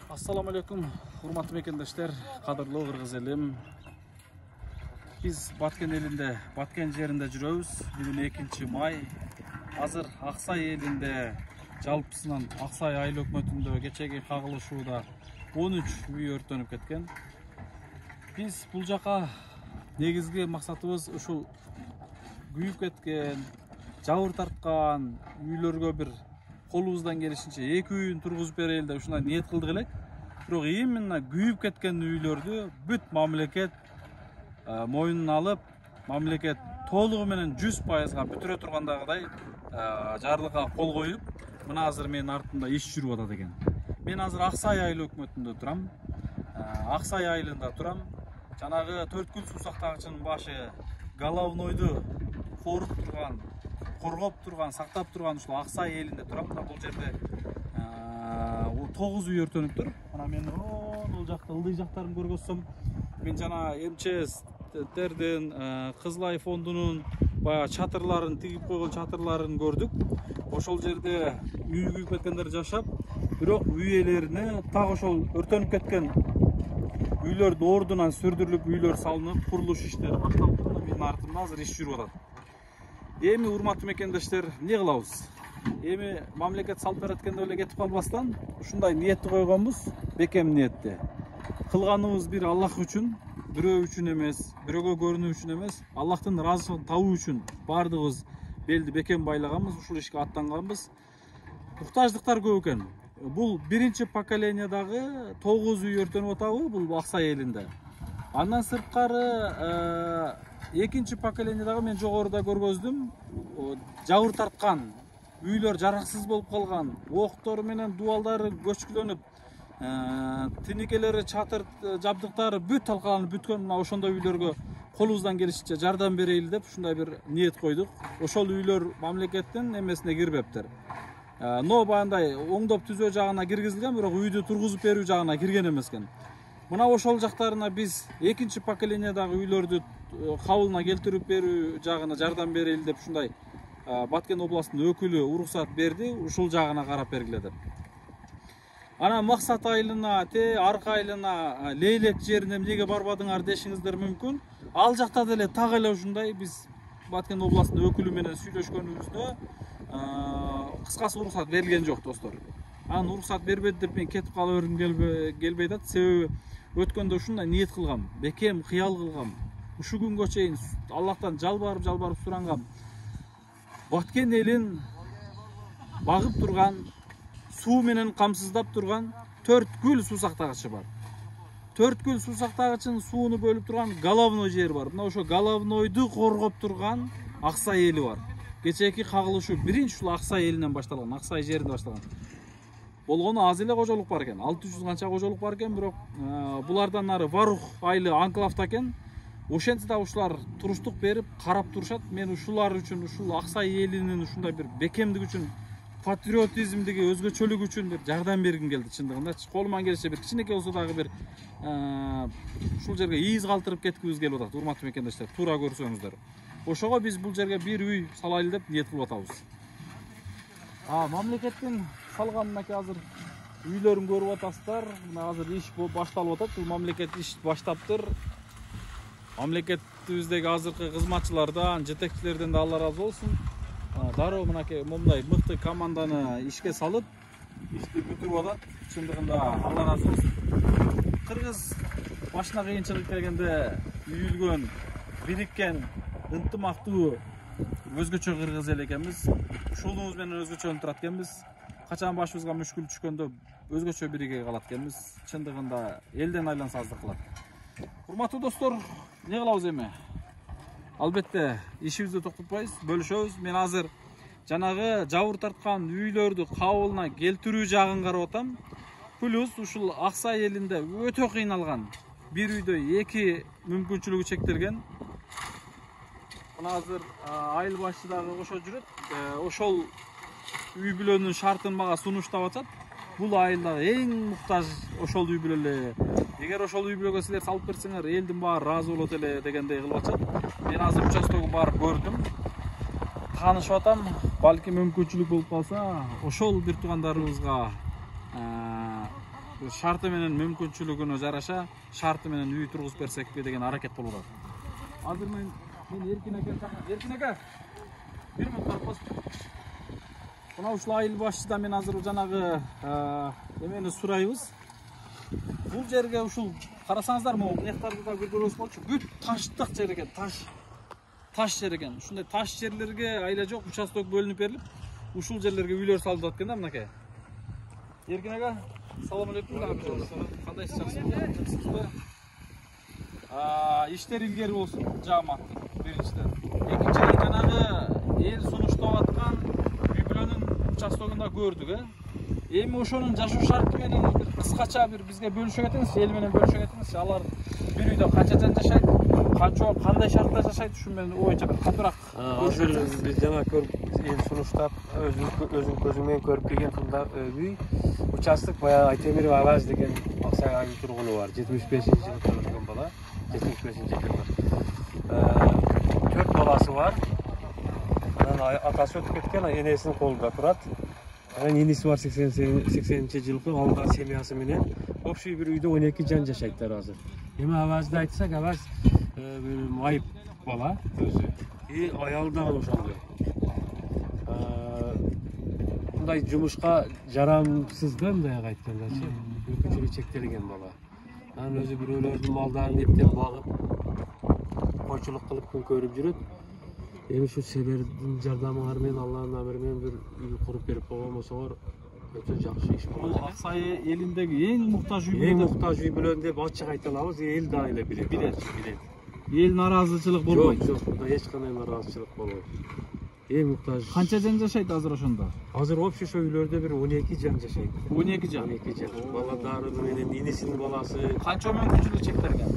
Assalamu alaikum, hurmatlı mekendештер, qadırlı qırgız elim. Biz Batken elinde, Batken жерinde жүрөбүz. Бүгүн 2 may. Азыр Аксай элинде жалпысынан Аксай айыл өкмөтүндө кечеги кагылышууда 13 үй өртөнүп кеткен. Biz бул жака негизги максатыбыз ушул күйүп кеткен, жабыр тарткан үйлөргө бир колубуздан келишинче 2 үйүн тургузуп берели деп ушундай ниет кылдык элек. Бирок именно күйүп кеткен үйлөрдү бүт мамлекет моюнуна алып, мамлекет толугу менен 100%га бүтүрө тургандагыдай жарлыкка кол коюп, мына азыр менин артымда иш жүрүп атат экен. Мен азыр Аксай айыл өкмөтүндө турам. Аксай айылында турам. Жанагы Төрткүл суу сактагычынын башы Головнойду коруп турган, коргоп турган, сактап турган ушул Аксай элинде турам. Мына бул жерде 9 үй өртөнүптүр. Мына мен бул жакта ылдый жактарын көргөзсөм, мен жана МЧСтердин, Кызылай фондунун баягы чатырларын, тигип койгон чатырларын көрдүк. Ошол жерде үй күйүп кеткендер жашап, бирок үй ээлерине так ошол өртөнүп кеткен үйлөр ордунан сүрдүрүлүп, үйлөр салынып, курулуш иштери башталып, менин артымда азыр иш жүрүп атат. Эми урматтуу мекендештер, эмне кылабыз? Эми мамлекет салып береткенде эле кетип калбастан, ушундай ниетти койгонбуз, бекем ниетти. Кылганыбыз бир Аллах үчүн, бирөө үчүн эмес, бирөөгө көрүнүү үчүн эмес, Аллахтын ыраазылыгын табуу үчүн баардыгыбыз белди бекем байлаганбыз, ушул ишке аттанганбыз. Муктаждыктар көп экен. Бул биринчи поколениядагы 9 үй өртөнүп атабы, бул Аксай элинде. Андан сырткары экинчи поколениядагы мен жогоруда көргөздүм, жабыр тарткан, үйлөр жараксыз болуп калган, октору менен дубалдары көчкүлөнүп, тиникелери, чатыр жабдыктары бүт талкаланып бүткөн, мына ошондой үйлөргө колубуздан келишинче жардам берели деп ушундай бир ниет койдук. Ошол үйлөр мамлекеттин эмесине кирбептир. Но баягындай оңдоп түзөө жагына киргизилген, бирок үйдү тургузуп берүү жагына кирген эмес экен. Мына ошол жактарына биз экинчи поколениядагы үйлөрдү кабылына келтирип берүү жагына жардам берели деп ушундай Баткен областынын өкүлү уруксат берди, ушул жагына карап бергиле деп. Ана Максат айылына, Арка айылына, Лейлек жерине эмнеге барбадыңар дешиңиздер мүмкүн. Ал жакта деле так эле ушундай биз Баткен областынын өкүлү менен сүйлөшкөнүбүздө кыскасы уруксат берилген жок, достор. Анан уруксат бербеди деп мен кетип кала бергим келбей атат. Себеби өткөндө ушундай ниет кылгам, бекем кыял кылгам. Ушу күнгө чейин Аллахтан жалбарып сурангам. Баткен элин багып турган, суу менен камсыздап турган Төрткүл суу сактагычы бар. Төрткүл суу сактагычынын сууну бөлүп турган Головной жери бар. Мына ошо Головнойду коргоп турган Аксай эли бар. Кечээки кагылышуу биринчи ушул Аксай элинен башталган, Аксай жеринде башталган. Болгону аз эле кожолук бар экен, 600 канча кожолук бар экен, бирок булардан нары Варух айылы анклавда экен. Ошентсе да ушулар туруштук берип, карап турушат. Мен ушулар үчүн, ушул Аксай элинин ушундай бир бекемдиги үчүн, патриотизмдиги, өзгөчөлүгү үчүн бир жардам бергим келди чындыгында. Колуман келиши бир кичинекей болсо дагы бир ушул жерге ийиз калтырып кеткибиз келип атат, урматтуу мекендештер, туура көрсөңүздөр. Ошого биз бул жерге бир үй салайлы деп ниет кылып атабыз. Мамлекеттин салганына азыр үйлөрүн көрүп атасыздар. Мына азыр иш башталып атат. Бул мамлекет иш баштаптыр. Мамлекетибиздеги азыркы кызматчылардан, жетекчилерден да Алла разы болсун. Дароо мынакей момундай мыкты команданы ишке салып, ишти бүтүрүп атат. Чындыгында Алла разы болсун. Кыргыз башына кыйынчылык келгенде үйүлгөн, бириккен, ынтымактуу өзгөчө кыргыз эл экенбиз. Ушулубуз менен өзгөчө турат экенбиз. Качан башыбызга мүшкүл түшкөндө өзгөчө бириге калат экенбиз. Чындыгында элден айланса аздык кылат. Урматтуу достор, эмне кылабыз эми? Албетте ишибизди токтотпойбуз, бөлүшөбүз. Мен азыр жанагы жабыр тарткан үйлөрдү кабылына келтирүү жагын карап атам. Плюс ушул Аксай элинде өтө кыйналган, бир үйдө 2 мүмкүнчүлүгү чектелген. Мына азыр айыл башчы дагы ошо жүрөт. Ошол үй бүлөнүн шартын мага сунуштап атат. Бул айылдагы эң муктаж ошол үй бүлө эле. Эгер ошол үй бүлөгө силер салып берсеңер, элдин баары разы болот эле дегендей кылып атат. Мен азыр участогун барып көрдүм. Таанышып атам. Балки мүмкүнчүлүк болуп калса, ошол бир туугандарыбызга шарты менен мүмкүнчүлүгүнө жараша шарты менен үй тургузуп берсекпи деген аракет болуп атат. Азыр мен Эркин ака бир минут барып коесуң. Мына ушул айыл башчыдан мен азыр жанагы эмени сурайбыз. Бул жерге ушул карасаңыздар, могу нектарды да көргөнүбүз болчу. Бүт таштык жер экен, таш жер экен. Ушундай таш жерлерге айла жок участок бөлүнүп берилип, ушул жерлерге үйлөр салынып аткан да мынакей. Эркин ага, салам алейкум. Кандайсыз, жакшысызбы? Иштер илгери болсун, жаамат. Биринчиден. Экинчиден жанагы эл сунуштап аткан үй-бүлөнүн участогунда көрдүк, Эми ошонун жашоо шарты менен бир кыскача бир бизге бөлүшө кетиңизчи, эл менен бөлүшө кетиңизчи. Алар бир үйдө канча жан жашайт, кандай шартта жашайт, ушу менен боюнча бир катуураак. Азыр биз жана көрүп, эл сунуштап, өзүң көзүң менен көрүп келген үй участок баягы Айтемиров Аваз деген Аксай айыл тургуну бар. 75-жылы төрөлгөн бала, 75-жылы. 4 баласы бар. Анан атасы өтүп кеткен, энесинин колунда турат. Анан иниси бар 80-жылкы, ал да семьясы менен. Общий бир үйдө 12 жан жашайттар азыр. Эми Авазды айтсак, Аваз майып бала өзү. Аялы да ошондой. Мындай жумушка жарамсыз да, мындай айткандачы. Мүмкүнчүлүгү чектелген бала. Анан өзү бирөөлөрдүн малдарын эптеп багып, койчулук кылып күн көрүп жүрөт. Эми ушу силердин жардамыңар менен, Алланын амыры менен бир үй куруп берип койгонсоңор өтө жакшы иш болот. Аксай элиндеги эң муктаж үй бүлөн деп ачык айта алабыз, эл да эле билет. Эл наразычылык болбойт. Жок, эч кандай наразычылык болбойт. Эң муктаж. Канча жан жашайт азыр ошондо? Азыр общий ошо үйлөрдө бир 12 жан жашайт. 12 жан. 12 жан. Баладары менен инисинин баласы. Канча мүмкүнчүлүгү чектелген?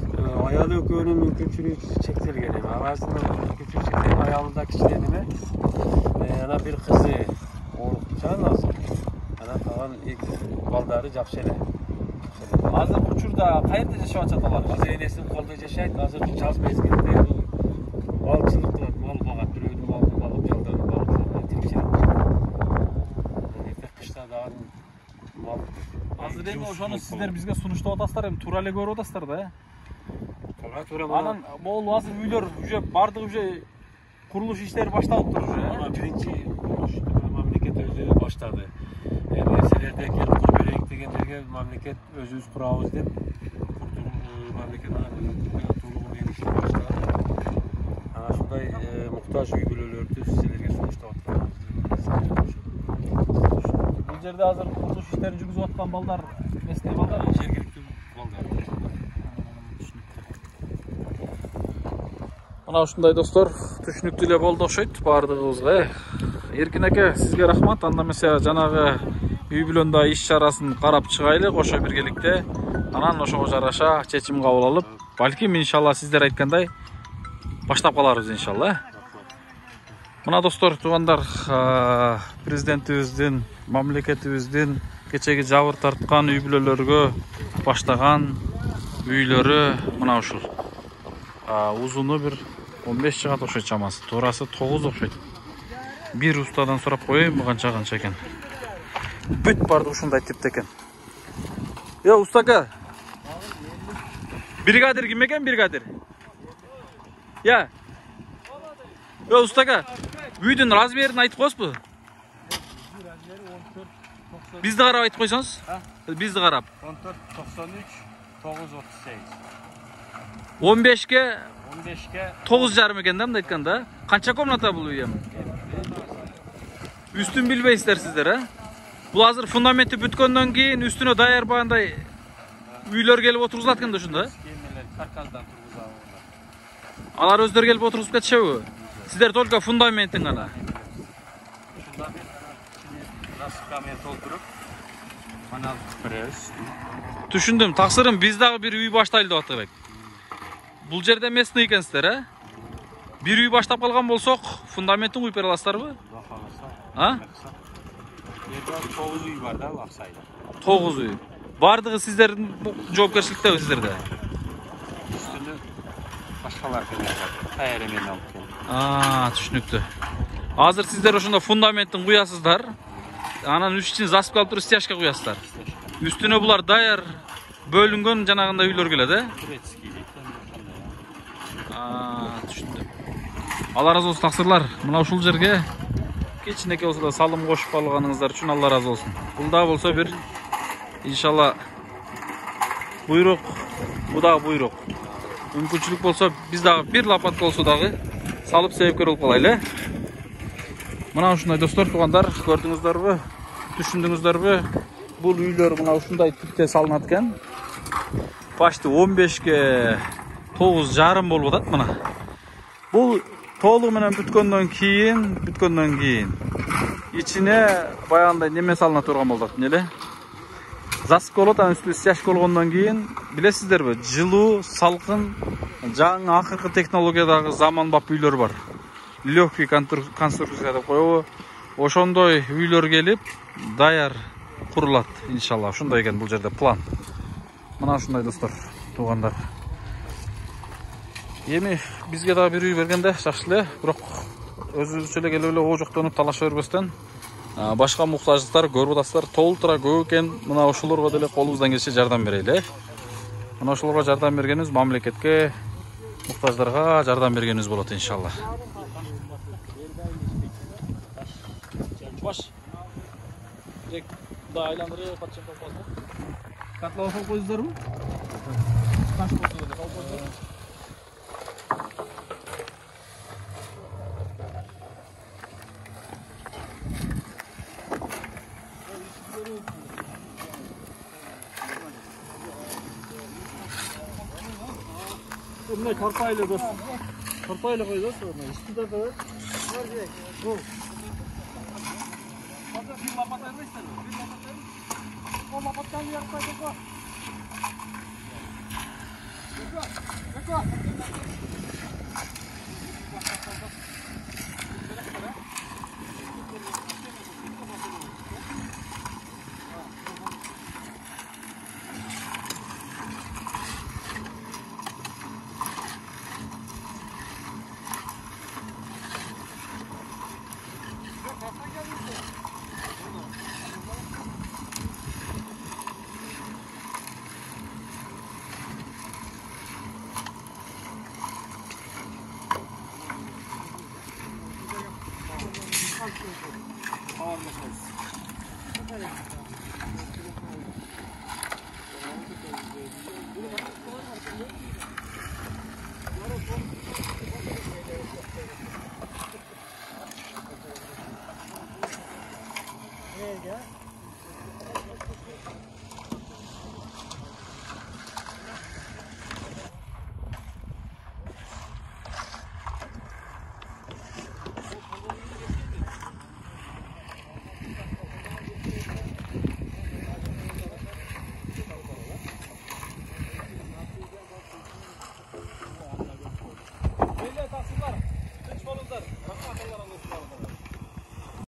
Аялы экөөнүн мүмкүнчүлүгү чектелген эми. Аваздын мүмкүнчүлүгү чектелген, аялында кичине неме. Анан бир кызы оорукчан азыр. Анан калган 2 балдары жакшы эле. Азыр учурда каерде жашап атат алар? Азыр энесинин колунда жашайт. Азыр жаз мезгилинде малчылык кылат, мал багат, бирөөнүн малын багып, жалданын багып, текшерет. Кышта дагы мал. Азыр эми ошону сиздер бизге сунуштап атасыздар, эми туура эле көрүп атасыздар да, Туура. Анан могул азыр үйлөр уже бардыгы уже курулуш иштери башталыптыр уже. Биринчи курулушту мамлекет өзү баштады. Эми силерде келип куруп берейик дегендерге мамлекет өзүбүз курабыз деп мамлекет толугу менен ишин баштады. Анан ушундай муктаж үй бүлөлөрдү силерге сунуштап аткан. Бул жерде азыр курулуш иштерин жүргүзүп аткан балдар местный балдар, жергиликтүү балдар. Мына ушундай достор, түшүнүктүү эле болду окшойт баардыгыбызга. Эркин ака, сизге рахмат. Анда эмесе жанагы үй бүлөндө иш чарасын карап чыгайлы кошо биргеликте. Анан ошого жараша чечим кабыл алып, балким иншалла сиздер айткандай баштап каларбыз иншалла. Мына достор, туугандар, президентибиздин, мамлекетибиздин кечеги жабыр тарткан үй бүлөлөргө баштаган үйлөрү мына ушул. Узуну бир 15 жыгат окшойт чамасы, туурасы 9 окшойт. Бир устадан сурап коеюн, бу канча экен. Бүт барды ушундай типте экен. Устака. Бригадир ким экен, бригадир? Устака, үйдүн размерин айтып коесузбу? Бизди карап айтып койсоңуз? Бизди карап. 14, 93, 938. 15ке 15ке 9,5 экен да, мындай айтканда. Канча комната бул үй эми? Үстүн билбейсиздер сиздер, Бул азыр фундаменти бүткөндөн кийин үстүнө даяр бандай үйлөр келип отургузулат экен да ошондо. Карказдан тургузабыз. Алар өздөрү келип отургузуп кетишеби? Сиздер только фундаментин гана. Фундамент насыпкамен толтуруп, манал беребиз. Түшүндүм. Таксырым, биз дагы бир үй баштайлы деп атабек. Бул жерде местный экенсиздер, Бир үй баштап калган болсок, фундаментин куюп бере аласыздарбы? Жерде 9 үй бар да, Аксайда. 9 үй. Бардыгы сиздердин жоопкерчиликтеби сиздерде? Үстүнө башкалар келет. Кайра мен алып келдим. Түшүнүктүү. Азыр сиздер ошондо фундаменттин куясыздар. Анан үстүн засыпка алып туруп стяжка куясыздар. Üstüne bular dayar bölünген janagындай үйлөр келет, түшүндүм. Алла разы болсун тақсырлар. Мына ушул жерге кичинекей болсо да салым кошуп калганыңыздар үчүн Алла разы болсун. Бул да болсо бир иншалла буйрук, бу да буйрук. Мүмкүнчүлүк болсо биз дагы бир лопатка болсо дагы салып себепкер болуп калайлы. Мына ушундай достор, туугандар, көрдүңүздөрбү? Түшүндүңүздөрбү? Бул үйлөр мына ушундай типте салынат экен. Башты 15ге 9,5 болуп атат мына. Бул толугу менен бүткөндөн кийин ичине баягындай неме салына турган болот эле. Засык болот, анын үстү стяжка болгондон кийин, билесиздерби, жылуу, салкын, жаңы акыркы технологиядагы заманбап үйлөр бар. Легкий конструкция деп коебу. Ошондой үйлөр келип, даяр курулат иншалла. Ушундай экен бул жерде план. Мына ушундай достор, туугандар. Эми бизге дагы бир үй бергенде жакшы эле, бирок өзүбүзчө эле келип эле оожоктонуп талаша бербестен, башка муктаждыктар көрүп атасыздар, толтура көп экен. Мына ошолорго деле колубуздан келишинче жардам берели. Мына ошолорго жардам бергенибиз мамлекетке, муктаждарга жардам бергенибиз болот иншалла. Баш. Дек да айландырып патча калпасына. Катла ошол койдуңуздарбы? Каш болсо деле калпасына. Bunlar karpayla dostum. Karpayla koy dostum. Üstüde de var. Bu. Fazla bir lapat vermişler. Bir lapat vermiş. O lapattan bir yaklaşık var. Bekle.